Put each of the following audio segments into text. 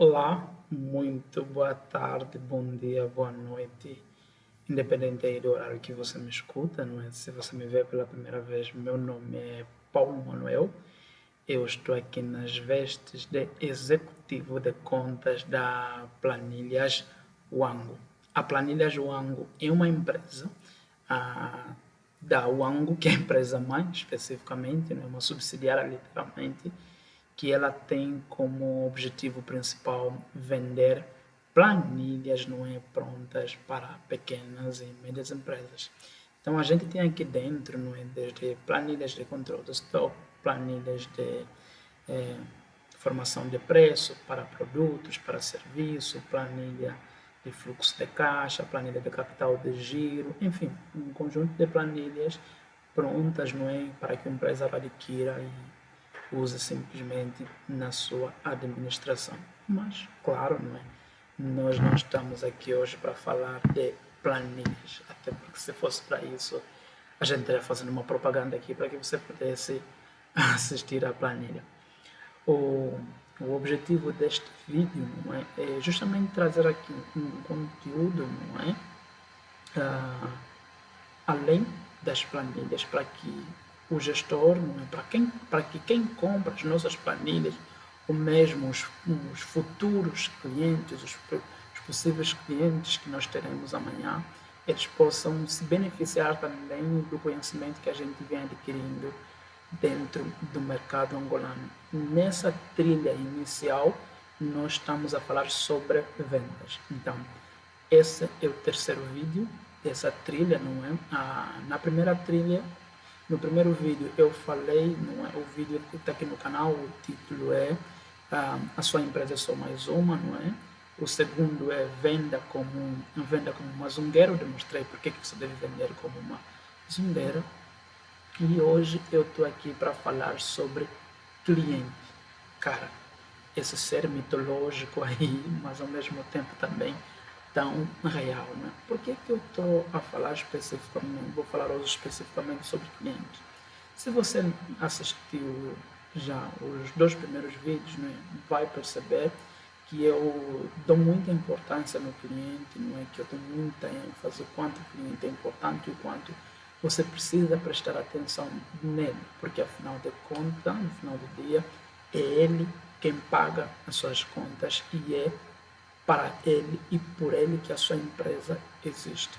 Olá, muito boa tarde, bom dia, boa noite, independente aí do horário que você me escuta, não é? Se você me vê pela primeira vez, meu nome é Paulo Manuel, eu estou aqui nas vestes de executivo de contas da Planilhas Wango. A Planilhas Wango é uma empresa da Wango, que é a empresa mãe especificamente, não é uma subsidiária literalmente, que ela tem como objetivo principal vender planilhas não é prontas para pequenas e médias empresas. Então a gente tem aqui dentro não é desde planilhas de controle de estoque, planilhas de formação de preço para produtos, para serviço, planilha de fluxo de caixa, planilha de capital de giro, enfim, um conjunto de planilhas prontas não é, para que o empresário adquira e use simplesmente na sua administração. Mas, claro, não é? Nós não estamos aqui hoje para falar de planilhas, até porque se fosse para isso, a gente estaria fazendo uma propaganda aqui para que você pudesse assistir à planilha. O, o objetivo deste vídeo não é justamente trazer aqui um conteúdo, não é? Além das planilhas, para que o gestor, não é? Para que quem compra as nossas planilhas, ou mesmo os futuros clientes, os possíveis clientes que nós teremos amanhã, eles possam se beneficiar também do conhecimento que a gente vem adquirindo dentro do mercado angolano. Nessa trilha inicial, nós estamos a falar sobre vendas. Então, esse é o terceiro vídeo dessa trilha, não é? Na primeira trilha, no primeiro vídeo eu falei, não é? O vídeo que está aqui no canal, o título é A Sua Empresa é Só Mais Uma, não é? O segundo é Venda como uma zungueira, eu demonstrei porque que você deve vender como uma zungueira. E hoje eu estou aqui para falar sobre cliente. Cara, esse ser mitológico aí, mas ao mesmo tempo também tão real, né? Por que eu estou a falar especificamente, vou falar hoje especificamente sobre clientes? Se você assistiu já os dois primeiros vídeos, né, vai perceber que eu dou muita importância no cliente, não é? Que eu dou muita ênfase quanto o cliente é importante e quanto você precisa prestar atenção nele, porque afinal de contas, no final do dia, é ele quem paga as suas contas e é para ele e por ele que a sua empresa existe.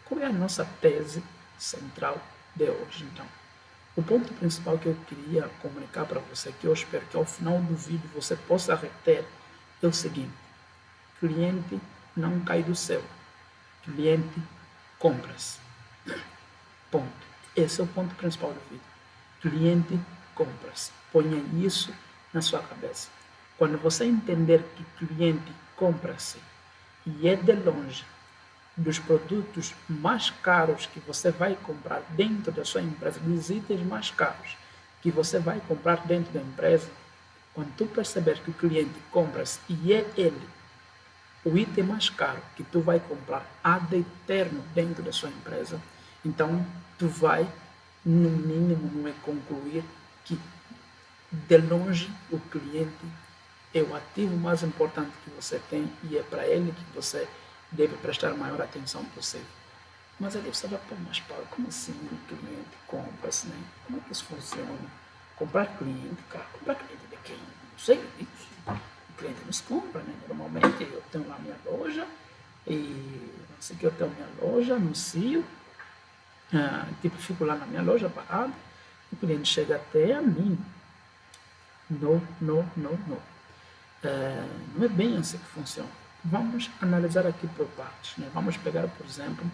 Qual é a nossa tese central de hoje, então? O ponto principal que eu queria comunicar para você, que eu espero que ao final do vídeo você possa reter, é o seguinte: cliente não cai do céu, cliente compra-se. Ponto. Esse é o ponto principal do vídeo. Cliente compra-se. Ponha isso na sua cabeça. Quando você entender que cliente compra-se e é de longe dos produtos mais caros que você vai comprar dentro da sua empresa, dos itens mais caros que você vai comprar dentro da empresa, quando tu perceber que o cliente compra-se e é ele o item mais caro que tu vai comprar ad eterno dentro da sua empresa, então tu vai, no mínimo, não é concluir que de longe o cliente é o ativo mais importante que você tem e é para ele que você deve prestar a maior atenção possível. Mas aí você vai, pô, mas Paulo, como assim o cliente compra assim, né? Como é que isso funciona? Comprar cliente, cara, comprar cliente de quem? Não sei isso. O cliente nos compra, né? Normalmente eu tenho lá minha loja e assim que eu tenho minha loja, anuncio, tipo, fico lá na minha loja parado, o cliente chega até a mim. Não, não, não, não. Não é bem assim que funciona. Vamos analisar aqui por partes, né? Vamos pegar, por exemplo,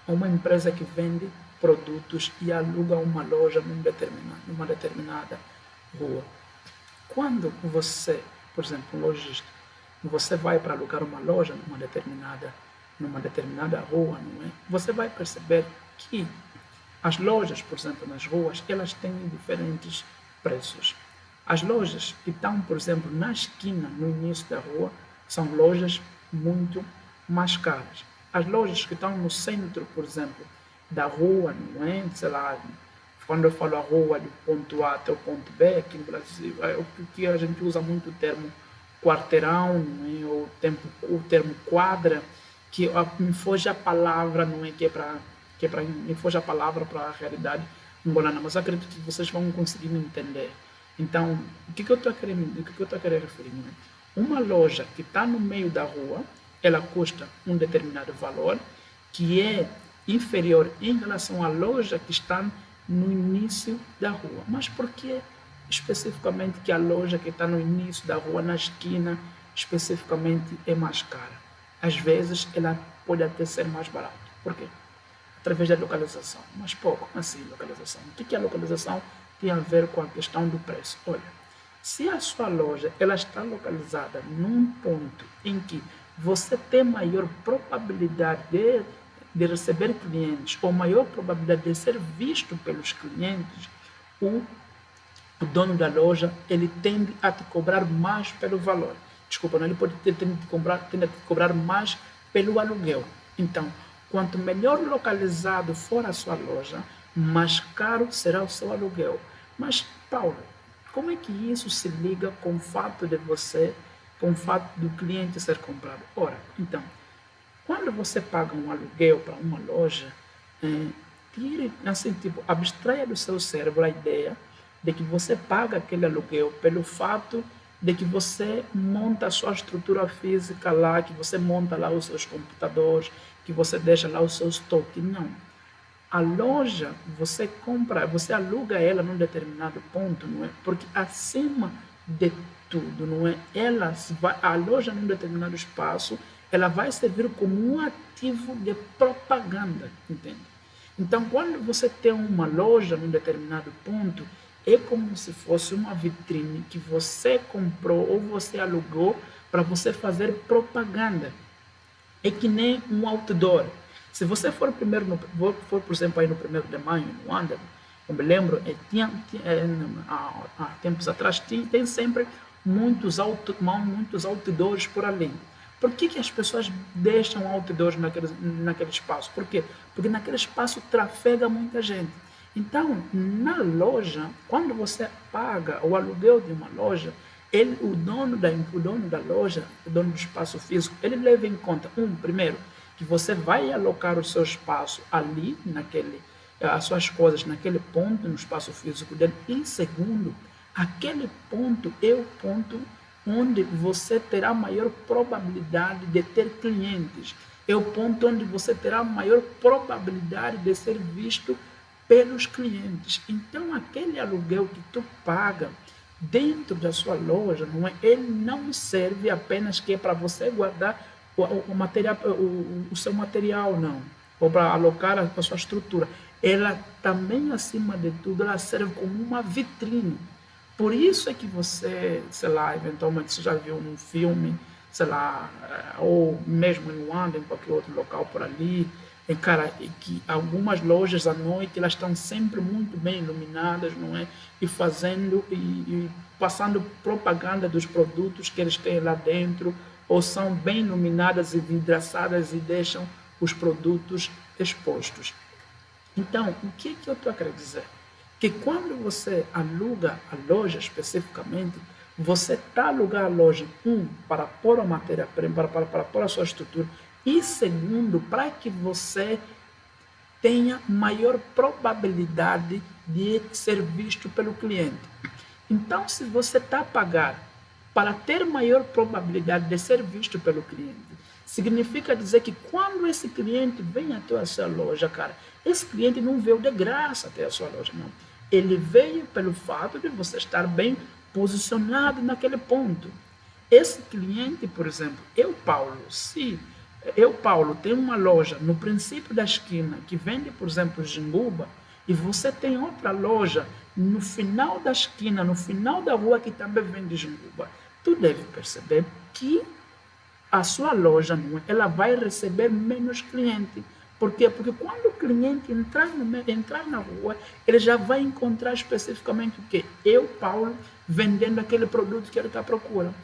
uma empresa que vende produtos e aluga uma loja numa determinada rua. Quando você, por exemplo, um lojista, você vai para alugar uma loja numa determinada rua, não é? Você vai perceber que as lojas, por exemplo, nas ruas, elas têm diferentes preços. As lojas que estão, por exemplo, na esquina, no início da rua, são lojas muito mais caras. As lojas que estão no centro, por exemplo, da rua, não é? Sei lá, quando eu falo a rua do ponto A até o ponto B, aqui no Brasil, é o que a gente usa muito o termo quarteirão, não é? O termo quadra, que me foge a palavra, não é? Que é para me foge a palavra para a realidade angolana, mas acredito que vocês vão conseguir me entender. Então, o que eu estou a querer referir? Não é? Uma loja que está no meio da rua, ela custa um determinado valor, que é inferior em relação à loja que está no início da rua. Mas por que especificamente que a loja que está no início da rua, na esquina, especificamente é mais cara? Às vezes ela pode até ser mais barata. Por quê? Através da localização. Mas pô, como assim localização? O que a localização tem a ver com a questão do preço? Olha, se a sua loja ela está localizada num ponto em que você tem maior probabilidade de receber clientes ou maior probabilidade de ser visto pelos clientes, o dono da loja ele tende a te cobrar mais pelo valor. Desculpa, não, ele pode tende a te cobrar mais pelo aluguel. Então, quanto melhor localizado for a sua loja, mais caro será o seu aluguel. Mas, Paulo, como é que isso se liga com o fato com o fato do cliente ser comprado? Ora, então, quando você paga um aluguel para uma loja, tire, assim, tipo, abstraia do seu cérebro a ideia de que você paga aquele aluguel pelo fato de que você monta a sua estrutura física lá, que você monta lá os seus computadores, que você deixa lá o seu estoque. Não. A loja, você compra, você aluga ela num determinado ponto, não é? Porque acima de tudo, não é? A loja num determinado espaço, ela vai servir como um ativo de propaganda, entende? Então, quando você tem uma loja num determinado ponto, é como se fosse uma vitrine que você comprou ou você alugou para você fazer propaganda. É que nem um outdoor. Se você for por exemplo, aí no 1º de maio, no Andam, eu me lembro, há tempos atrás, tem sempre muitos outdoors por ali. Por que as pessoas deixam outdoors naquele espaço? Por quê? Porque naquele espaço trafega muita gente. Então, na loja, quando você paga o aluguel de uma loja, o dono da loja, o dono do espaço físico, ele leva em conta, primeiro, que você vai alocar o seu espaço ali, as suas coisas naquele ponto, no espaço físico dele, e segundo, aquele ponto é o ponto onde você terá maior probabilidade de ter clientes, é o ponto onde você terá maior probabilidade de ser visto pelos clientes. Então, aquele aluguel que tu paga dentro da sua loja, não é? Ele não serve apenas que é para você guardar o seu material, não, ou para alocar a sua estrutura. Ela também, acima de tudo, ela serve como uma vitrine. Por isso é que você, sei lá, eventualmente você já viu num filme, sei lá, ou mesmo em Luanda, em qualquer outro local por ali, cara, que algumas lojas à noite elas estão sempre muito bem iluminadas, não é? E fazendo e passando propaganda dos produtos que eles têm lá dentro, ou são bem iluminadas e vidraçadas e deixam os produtos expostos. Então, o que eu estou a querer dizer? Que quando você aluga a loja especificamente, você está alugando a loja, para pôr a matéria-prima, para pôr a sua estrutura, e segundo, para que você tenha maior probabilidade de ser visto pelo cliente. Então, se você está a pagar para ter maior probabilidade de ser visto pelo cliente, significa dizer que quando esse cliente vem até a sua loja, cara, esse cliente não veio de graça até a sua loja, não. Ele veio pelo fato de você estar bem posicionado naquele ponto. Esse cliente, por exemplo, Paulo, tenho uma loja no princípio da esquina que vende, por exemplo, jinguba, e você tem outra loja no final da esquina, no final da rua que também vende jinguba. Tu deve perceber que a sua loja ela vai receber menos cliente. Por quê? Porque quando o cliente entrar na rua, ele já vai encontrar especificamente o quê? Paulo, vendendo aquele produto que ele está procurando.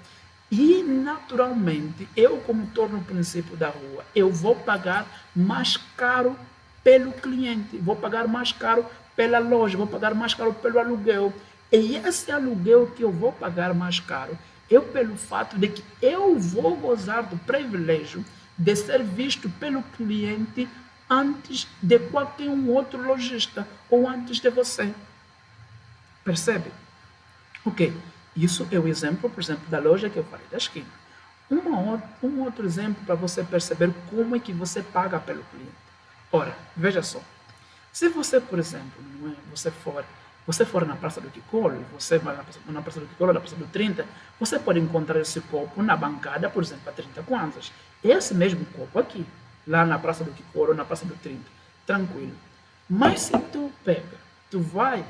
E, naturalmente, como estou no princípio da rua, eu vou pagar mais caro pelo cliente, vou pagar mais caro pela loja, vou pagar mais caro pelo aluguel. E esse aluguel que eu vou pagar mais caro, é pelo fato de que eu vou gozar do privilégio de ser visto pelo cliente antes de qualquer um outro lojista ou antes de você. Percebe? Ok, isso é o exemplo, por exemplo, da loja que eu falei da esquina. Um outro exemplo para você perceber como é que você paga pelo cliente. Ora, veja só. Se você, por exemplo, você for na Praça do Ticolo, você vai na Praça do Ticolo, na Praça do 30, você pode encontrar esse copo na bancada, por exemplo, a 30 kwanzas. Esse mesmo copo aqui, lá na Praça do Ticolo, na Praça do 30, tranquilo. Mas se tu vai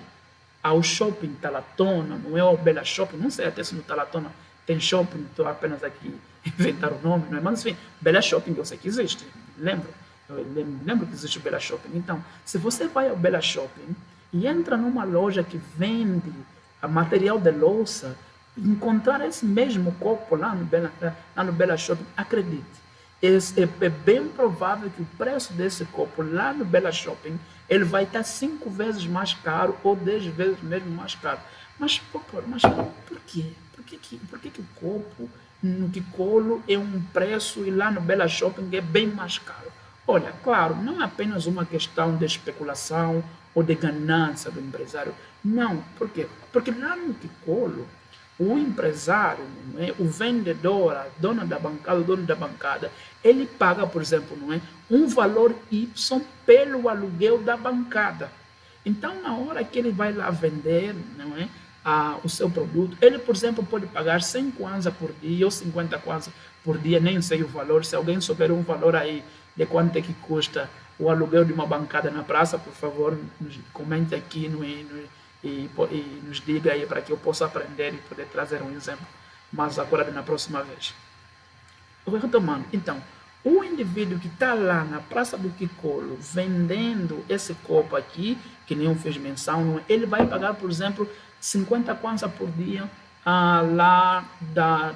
ao shopping Talatona, não é ao Bela Shopping, não sei até se no Talatona tem shopping, estou apenas aqui inventar o nome, não é? Mas enfim, Bela Shopping eu sei que existe, lembro que existe o Bela Shopping. Então, se você vai ao Bela Shopping e entra numa loja que vende material de louça, encontrar esse mesmo copo lá no Bela Shopping, acredite, é bem provável que o preço desse copo lá no Bela Shopping ele vai estar 5 vezes mais caro ou 10 vezes mesmo mais caro. Mas por quê? Por que o copo no Ticolo é um preço e lá no Bela Shopping é bem mais caro? Olha, claro, não é apenas uma questão de especulação ou de ganância do empresário. Não, por quê? Porque lá no Ticolo, o empresário, não é? O vendedor, a dona da bancada, o dono da bancada, ele paga, por exemplo, não é? Um valor Y pelo aluguel da bancada. Então, na hora que ele vai lá vender, não é? O seu produto, ele, por exemplo, pode pagar 100 kwanza por dia ou 50 kwanza por dia, nem sei o valor. Se alguém souber um valor aí de quanto é que custa o aluguel de uma bancada na praça, por favor, comente aqui e nos diga aí para que eu possa aprender e poder trazer um exemplo mais acurado na próxima vez. Retomando, então, o indivíduo que está lá na Praça do Ticolo vendendo esse copo aqui, que nem eu fiz menção, ele vai pagar, por exemplo, 50 kwanza por dia lá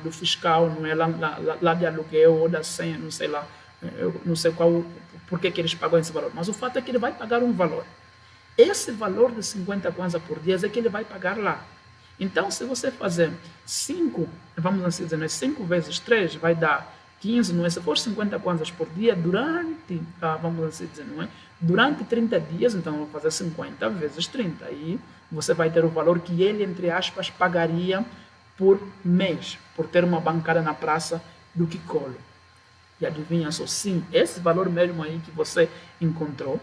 do fiscal, não é? Lá de aluguel ou da senha, não sei lá, eu não sei por que eles pagam esse valor, mas o fato é que ele vai pagar um valor. Esse valor de 50 kwanza por dia é que ele vai pagar lá. Então, se você fazer 5, vamos assim dizer, 5 vezes 3 vai dar 15, não é? Se for 50 kwanzas por dia, vamos assim dizer, não é? Durante 30 dias, então vou fazer 50 vezes 30. Aí você vai ter o valor que ele, entre aspas, pagaria por mês, por ter uma bancada na Praça do Ticolo. E adivinha só, sim, esse valor mesmo aí que você encontrou.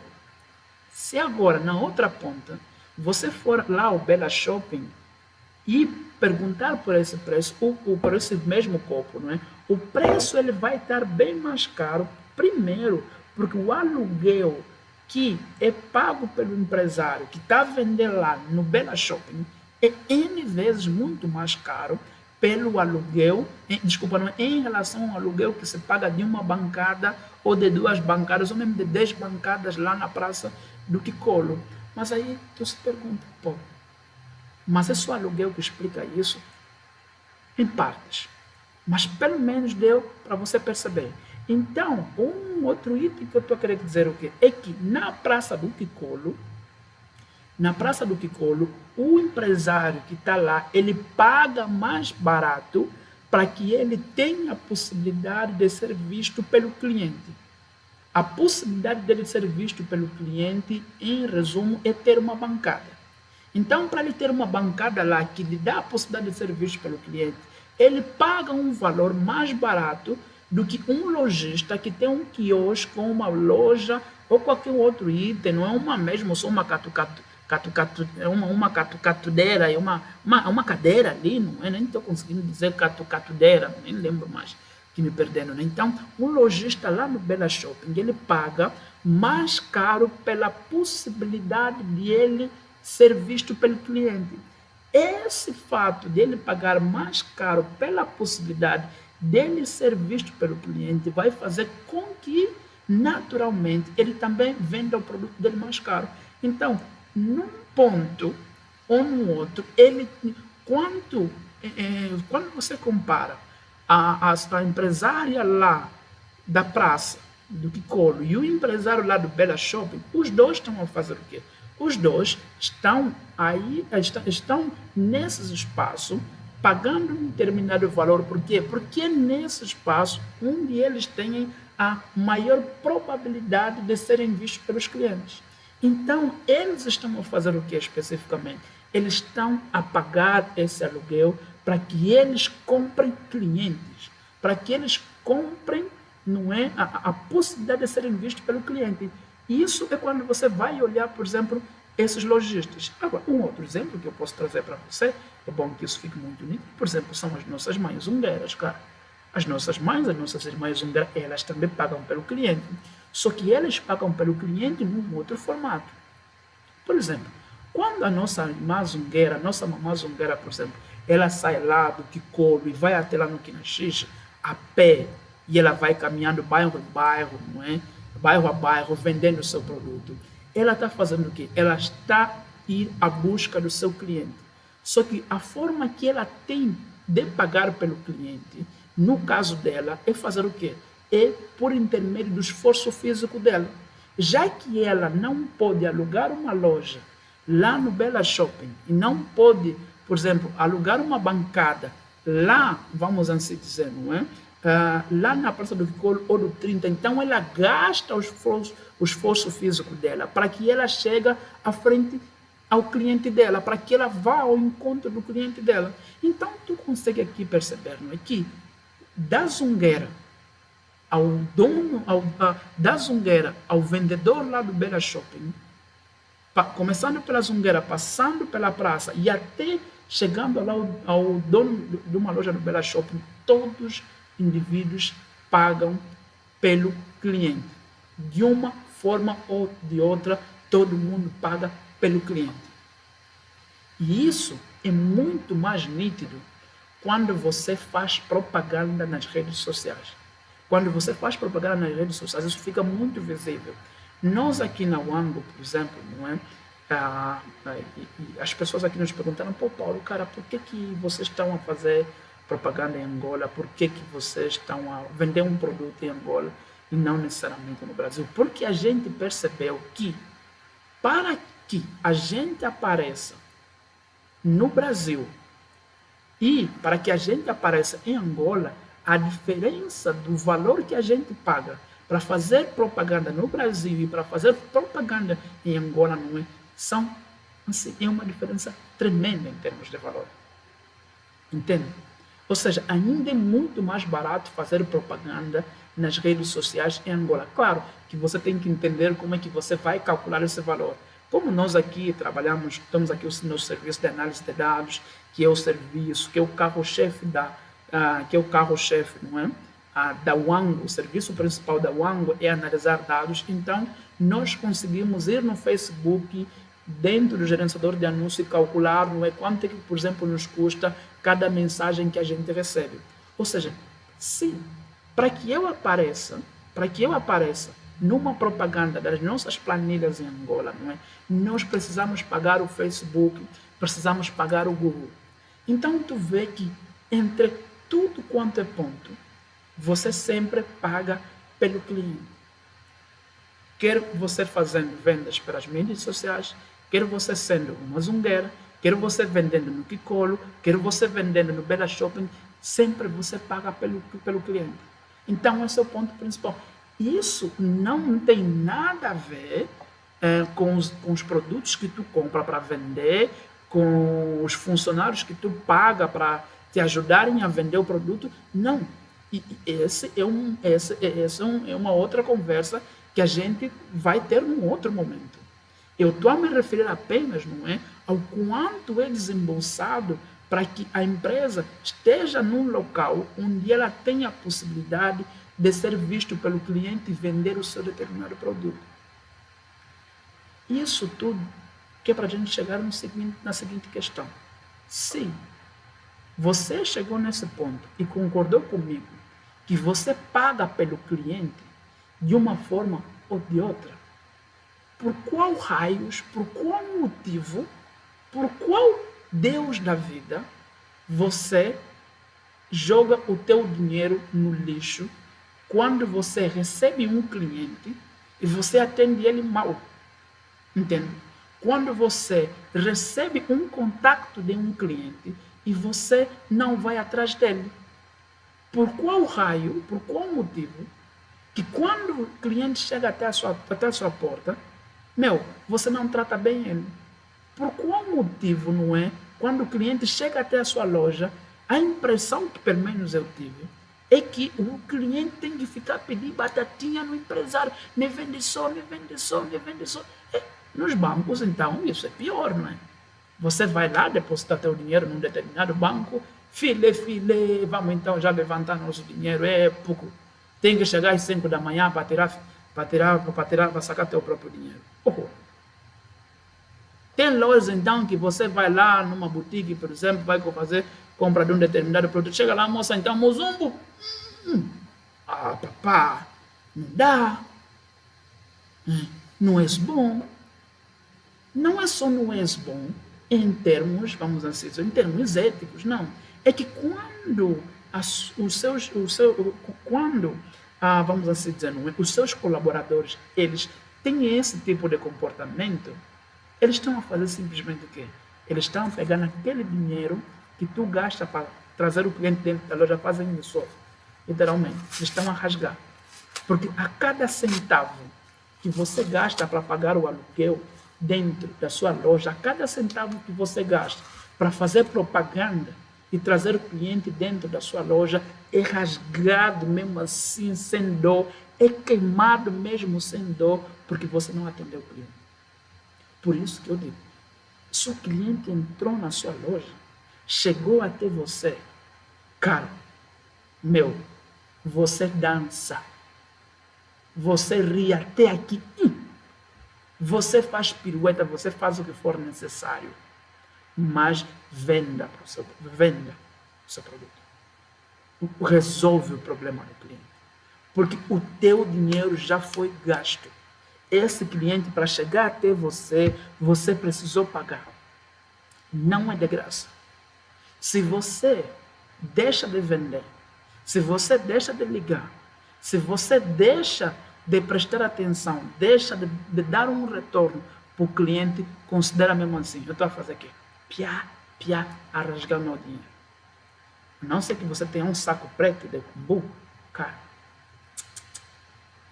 Se agora, na outra ponta, você for lá ao Bela Shopping e perguntar por esse preço, por esse mesmo copo, não é? O preço ele vai estar bem mais caro, primeiro, porque o aluguel que é pago pelo empresário que está vendendo lá no Bela Shopping é N vezes muito mais caro pelo aluguel, não é, em relação ao aluguel que se paga de uma bancada ou de 2 bancadas, ou mesmo de 10 bancadas lá na Praça do Ticolo. Mas aí tu se pergunta, mas é só aluguel que explica isso? Em partes. Mas pelo menos deu para você perceber. Então, um outro item que eu estou querendo dizer o quê? É que na Praça do Ticolo, o empresário que está lá, ele paga mais barato para que ele tenha a possibilidade de ser visto pelo cliente. A possibilidade dele ser visto pelo cliente, em resumo, é ter uma bancada. Então, para ele ter uma bancada lá que lhe dá a possibilidade de ser visto pelo cliente, ele paga um valor mais barato do que um lojista que tem um quiosque, uma loja ou qualquer outro item, não é uma mesmo, só uma uma catucadeira, uma cadeira ali, não é? Nem estou conseguindo dizer catucadeira, nem lembro mais, que me perdendo, né? Então, um lojista lá no Bela Shopping, ele paga mais caro pela possibilidade de ele ser visto pelo cliente. Esse fato de ele pagar mais caro pela possibilidade dele ser visto pelo cliente vai fazer com que, naturalmente, ele também venda o produto dele mais caro. Então, num ponto ou no outro, quando você compara a empresária lá da praça do Ticolo e o empresário lá do Bela Shopping, os dois estão a fazer o quê? Os dois estão aí, estão nesses espaços pagando um determinado valor. Por quê? Porque é nesse espaço onde eles têm a maior probabilidade de serem vistos pelos clientes. Então, eles estão a fazer o que especificamente? Eles estão a pagar esse aluguel para que eles comprem clientes, para que eles comprem, não é, a possibilidade de serem vistos pelo cliente. Isso é quando você vai olhar, por exemplo, esses lojistas. Agora, um outro exemplo que eu posso trazer para você, é bom que isso fique muito nítido, por exemplo, são as nossas mães zungueiras, cara. As nossas mães, as nossas irmãs zungueiras, elas também pagam pelo cliente. Só que elas pagam pelo cliente num outro formato. Por exemplo, quando a nossa irmã zungueira, a nossa mamã zungueira, por exemplo, ela sai lá do Ticolo e vai até lá no Quinaxixa a pé, e ela vai caminhando bairro em bairro, não é? Bairro a bairro, vendendo o seu produto. Ela está fazendo o quê? Ela está a ir à busca do seu cliente. Só que a forma que ela tem de pagar pelo cliente, no caso dela, é fazer o quê? É por intermédio do esforço físico dela. Já que ela não pode alugar uma loja lá no Bela Shopping e não pode, por exemplo, alugar uma bancada lá, vamos assim dizer, não é? Lá na Praça do Ticolo ou do 30, então ela gasta o esforço físico dela para que ela chegue à frente ao cliente dela, para que ela vá ao encontro do cliente dela. Então, tu consegue aqui perceber, não é, que da zungueira ao dono, da zungueira ao vendedor lá do Bela Shopping, começando pela zungueira, passando pela praça e até chegando lá ao dono de uma loja do Bela Shopping, todos indivíduos pagam pelo cliente. De uma forma ou de outra, todo mundo paga pelo cliente. E isso é muito mais nítido quando você faz propaganda nas redes sociais. Quando você faz propaganda nas redes sociais, isso fica muito visível. Nós aqui na Wango, por exemplo, não é? As pessoas aqui nos perguntaram, pô, Paulo, cara, por que vocês estão a fazer propaganda em Angola? Por que vocês estão a vender um produto em Angola e não necessariamente no Brasil? Porque a gente percebeu que para que a gente apareça no Brasil e para que a gente apareça em Angola, a diferença do valor que a gente paga para fazer propaganda no Brasil e para fazer propaganda em Angola não é, é uma diferença tremenda em termos de valor. Entende? Ou seja, ainda é muito mais barato fazer propaganda nas redes sociais em Angola. Claro que você tem que entender como é que você vai calcular esse valor. Como nós aqui trabalhamos, estamos aqui no nosso serviço de análise de dados, que é o serviço, que é o carro-chefe não é? Da Wango, o serviço principal da Wango é analisar dados. Então, nós conseguimos ir no Facebook, dentro do gerenciador de anúncio, e calcular, não é, quanto é que, por exemplo, nos custa cada mensagem que a gente recebe. Ou seja, sim, para que eu apareça numa propaganda das nossas planilhas em Angola, não é? Nós precisamos pagar o Facebook, precisamos pagar o Google. Então, tu vê que entre tudo quanto é ponto, você sempre paga pelo cliente. Quer você fazendo vendas pelas mídias sociais, quer você sendo uma zungueira, quer você vendendo no Ticolo, quer você vendendo no Bela Shopping, sempre você paga pelo cliente. Então, esse é o ponto principal. Isso não tem nada a ver com os produtos que tu compra para vender, com os funcionários que tu paga para te ajudarem a vender o produto. Não. E essa é uma outra conversa que a gente vai ter num outro momento. Eu estou a me referir apenas, não é, ao quanto é desembolsado para que a empresa esteja num local onde ela tenha a possibilidade de ser visto pelo cliente e vender o seu determinado produto. Isso tudo que é para a gente chegar na seguinte questão. Se você chegou nesse ponto e concordou comigo que você paga pelo cliente de uma forma ou de outra, por qual raios, por qual motivo, por qual Deus da vida você joga o teu dinheiro no lixo quando você recebe um cliente e você atende ele mal? Entende? Quando você recebe um contato de um cliente e você não vai atrás dele. Por qual raio, por qual motivo, que quando o cliente chega até a sua porta, você não trata bem ele? Por qual motivo, não é? Quando o cliente chega até a sua loja, a impressão que pelo menos eu tive é que o cliente tem que ficar pedindo batatinha no empresário. Me vende só, me vende só, me vende só. Nos bancos, então, isso é pior, não é? Você vai lá depositar teu dinheiro num determinado banco, file, vamos então já levantar nosso dinheiro, é pouco. Tem que chegar às 5 da manhã para sacar teu próprio dinheiro. Tem lojas então que você vai lá numa boutique, por exemplo, vai fazer compra de um determinado produto, chega lá, moça, então, mozumbo, papá, não dá, não és bom. Não é só não és bom em termos, vamos assim dizer, em termos éticos, não. É que quando vamos assim dizer, não é? Os seus colaboradores, eles têm esse tipo de comportamento, eles estão a fazer simplesmente o quê? Eles estão a pegar naquele dinheiro que tu gasta para trazer o cliente dentro da loja, fazem isso, literalmente. Eles estão a rasgar. Porque a cada centavo que você gasta para pagar o aluguel dentro da sua loja, a cada centavo que você gasta para fazer propaganda e trazer o cliente dentro da sua loja, é rasgado mesmo assim, sem dor, é queimado mesmo sem dor, porque você não atendeu o cliente. Por isso que eu digo, se o cliente entrou na sua loja, chegou até você, cara, você dança, você ri até aqui, você faz pirueta, você faz o que for necessário, mas venda o seu produto. Resolve o problema do cliente. Porque o teu dinheiro já foi gasto. Esse cliente, para chegar até você, você precisou pagar. Não é de graça. Se você deixa de vender, se você deixa de ligar, se você deixa de prestar atenção, deixa de dar um retorno para o cliente, considera mesmo assim, eu estou a fazer aqui, a rasgar meu dinheiro. A não ser que você tenha um saco preto de cumbu, cara,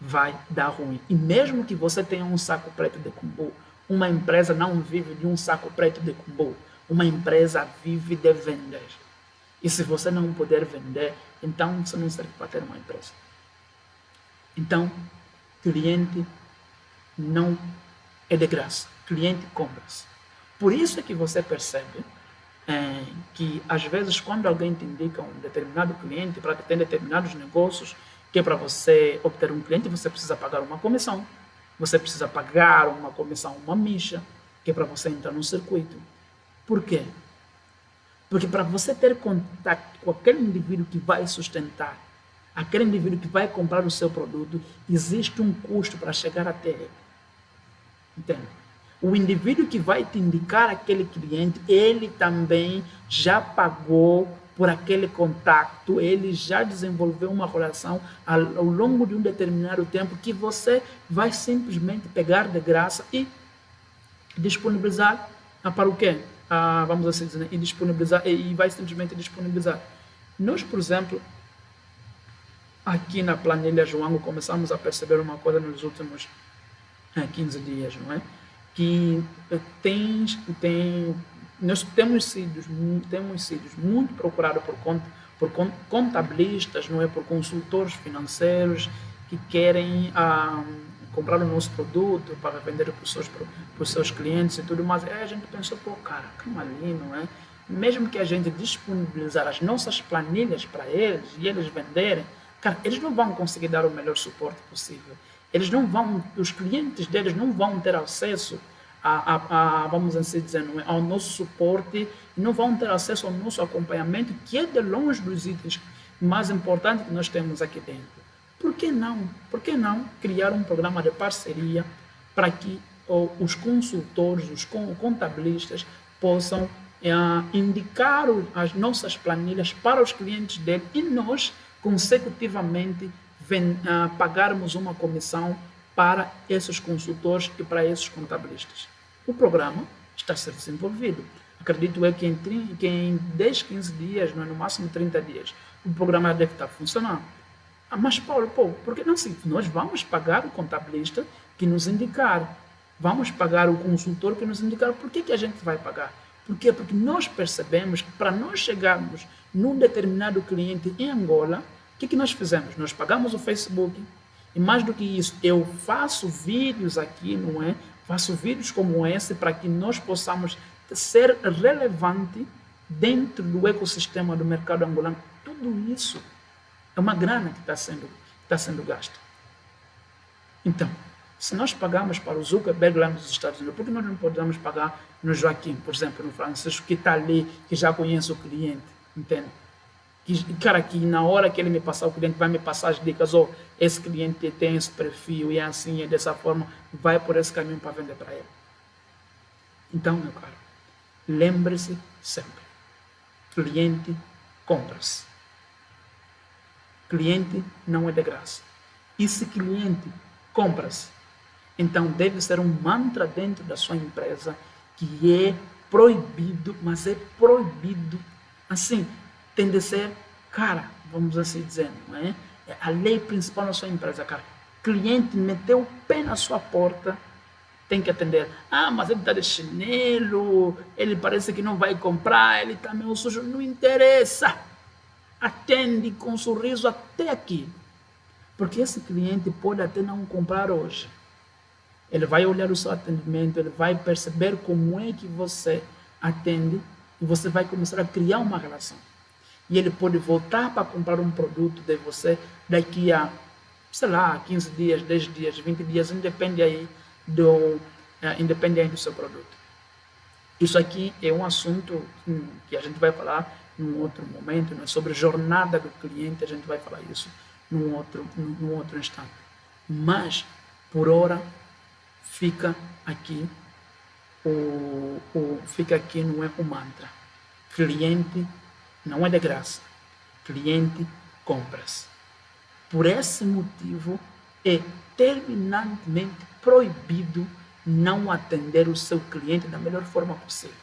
vai dar ruim. E mesmo que você tenha um saco preto de cumbu, uma empresa não vive de um saco preto de cumbu. Uma empresa vive de vender. E se você não puder vender, então você não serve para ter uma empresa. Então, cliente não é de graça. Cliente compra-se. Por isso é que você percebe que, às vezes, quando alguém te indica um determinado cliente para ter determinados negócios, que é para você obter um cliente, você precisa pagar uma comissão. Você precisa pagar uma comissão, uma micha, que é para você entrar no circuito. Por quê? Porque para você ter contato com aquele indivíduo que vai sustentar, aquele indivíduo que vai comprar o seu produto, existe um custo para chegar até ele. Entende? O indivíduo que vai te indicar aquele cliente, ele também já pagou por aquele contato, ele já desenvolveu uma relação ao longo de um determinado tempo que você vai simplesmente pegar de graça e disponibilizar para o quê? Vamos assim dizer, e disponibilizar, e vai simplesmente disponibilizar. Nós, por exemplo, aqui na planilha João, começamos a perceber uma coisa nos últimos 15 dias, não é? Que nós temos sido muito procurados por contabilistas, não é? Por consultores financeiros que querem comprar o nosso produto para vender para os seus clientes e tudo mais. A gente pensou, cara, calma ali, não é? Mesmo que a gente disponibilizar as nossas planilhas para eles e eles venderem, cara, eles não vão conseguir dar o melhor suporte possível. Os clientes deles não vão ter acesso vamos assim dizer, não é? Ao nosso suporte, não vão ter acesso ao nosso acompanhamento, que é de longe dos itens mais importantes que nós temos aqui dentro. Por que não? Por que não criar um programa de parceria para que os consultores, os contabilistas possam indicar as nossas planilhas para os clientes dele e nós, consecutivamente, pagarmos uma comissão para esses consultores e para esses contabilistas. O programa está a ser desenvolvido. Acredito eu que em 10, 15 dias, no máximo 30 dias, o programa deve estar funcionando. Mas, Paulo, pô, porque não assim? Nós vamos pagar o contabilista que nos indicar, vamos pagar o consultor que nos indicar. Por que a gente vai pagar? Por quê? Porque nós percebemos que para nós chegarmos num determinado cliente em Angola, o que nós fizemos? Nós pagamos o Facebook, e mais do que isso, eu faço vídeos aqui, não é? Faço vídeos como esse para que nós possamos ser relevante dentro do ecossistema do mercado angolano. Tudo isso é uma grana que está sendo gasta. Então, se nós pagamos para o Zuckerberg lá nos Estados Unidos, por que nós não podemos pagar no Joaquim, por exemplo, no Francisco, que está ali, que já conhece o cliente, entende? Cara, que na hora que ele me passar o cliente, vai me passar as dicas, ou esse cliente tem esse perfil, e é assim, é dessa forma, vai por esse caminho para vender para ele. Então, meu caro, lembre-se sempre, cliente compra-se. Cliente não é de graça. E se cliente compra-se, então deve ser um mantra dentro da sua empresa que é proibido, mas é proibido. Assim, tem de ser, cara, vamos assim dizer, não é? É a lei principal da sua empresa, cara. Cliente meteu o pé na sua porta, tem que atender. Ah, mas ele está de chinelo, ele parece que não vai comprar, ele está meio sujo. Não interessa. Atende com sorriso até aqui. Porque esse cliente pode até não comprar hoje. Ele vai olhar o seu atendimento, ele vai perceber como é que você atende e você vai começar a criar uma relação. E ele pode voltar para comprar um produto de você daqui a, sei lá, 15 dias, 10 dias, 20 dias, independe aí do seu produto. Isso aqui é um assunto que a gente vai falar num outro momento, né? Sobre jornada do cliente, a gente vai falar isso num outro instante. Mas, por hora, fica aqui não é o mantra. Cliente não é de graça. Cliente compra-se. Por esse motivo, é terminantemente proibido não atender o seu cliente da melhor forma possível.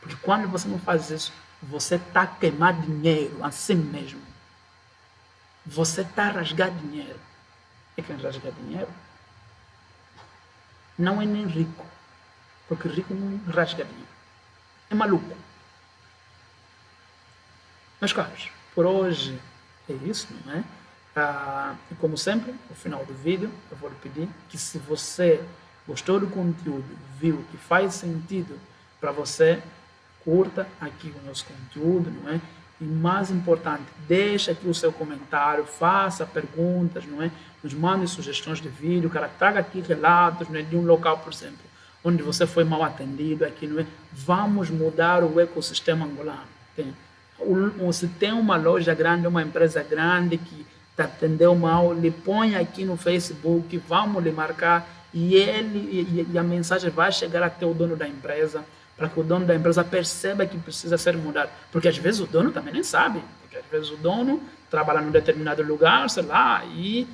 Porque quando você não faz isso, você está a queimar dinheiro assim mesmo. Você está a rasgar dinheiro. E quem rasga dinheiro não é nem rico. Porque rico não rasga dinheiro. É maluco. Meus caros, por hoje é isso, não é? E como sempre, no final do vídeo, eu vou lhe pedir que, se você gostou do conteúdo, viu que faz sentido para você, curta aqui o nosso conteúdo, não é? E mais importante, deixa aqui o seu comentário, faça perguntas, não é? Nos mande sugestões de vídeo, cara, traga aqui relatos, não é? De um local, por exemplo, onde você foi mal atendido, aqui, não é? Vamos mudar o ecossistema angolano. Se tem uma loja grande, uma empresa grande que te atendeu mal, lhe põe aqui no Facebook, vamos lhe marcar, e a mensagem vai chegar até o dono da empresa, para que o dono da empresa perceba que precisa ser mudado. Porque às vezes o dono também nem sabe, porque às vezes o dono trabalha num determinado lugar, sei lá, e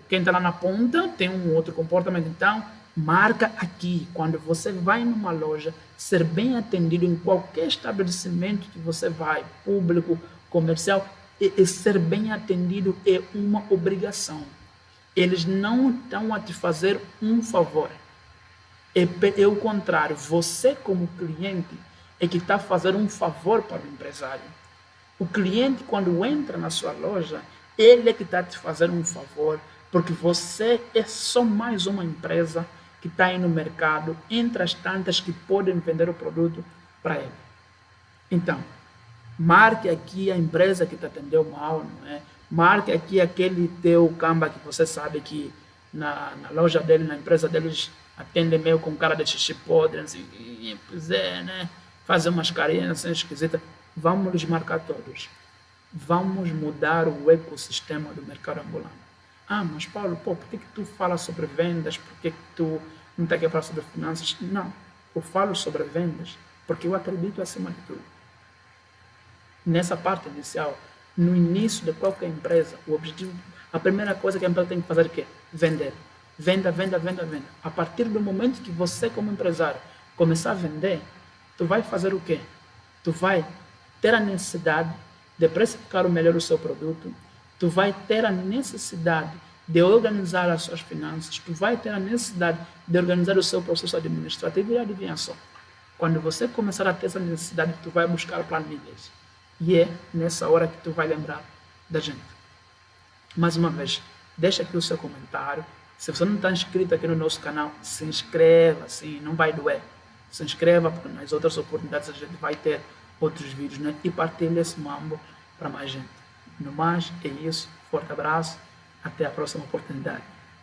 quem está lá na ponta tem um outro comportamento. Então, marca aqui, quando você vai numa loja, ser bem atendido em qualquer estabelecimento que você vai, público, comercial, e ser bem atendido é uma obrigação. Eles não estão a te fazer um favor. É o contrário, você como cliente é que está a fazer um favor para o empresário. O cliente, quando entra na sua loja, ele é que está a te fazer um favor, porque você é só mais uma empresa que está aí no mercado, entre as tantas que podem vender o produto para ele. Então, marque aqui a empresa que te atendeu mal, não é? Marque aqui aquele teu camba que você sabe que na loja dele, na empresa deles, atende meio com cara de xixi podre, assim, pois é, né? Fazer umas carinhas assim esquisitas. Vamos lhes marcar todos. Vamos mudar o ecossistema do mercado angolano. Ah, mas Paulo, por que tu fala sobre vendas? Por que tu não está aqui a falar sobre finanças? Não, eu falo sobre vendas porque eu acredito acima de tudo. Nessa parte inicial, no início de qualquer empresa, o objetivo, a primeira coisa que a empresa tem que fazer é o quê? Vender. Venda, venda, venda, venda. A partir do momento que você, como empresário, começar a vender, tu vai fazer o quê? Tu vai ter a necessidade de precificar melhor o seu produto, tu vai ter a necessidade de organizar as suas finanças, tu vai ter a necessidade de organizar o seu processo administrativo e adivinha só. Quando você começar a ter essa necessidade, tu vai buscar planilhas. E é nessa hora que tu vai lembrar da gente. Mais uma vez, deixa aqui o seu comentário. Se você não está inscrito aqui no nosso canal, se inscreva, sim, não vai doer. Se inscreva, porque nas outras oportunidades a gente vai ter outros vídeos, né? E partilhe esse mambo para mais gente. No mais, é isso. Forte abraço. Até a próxima oportunidade.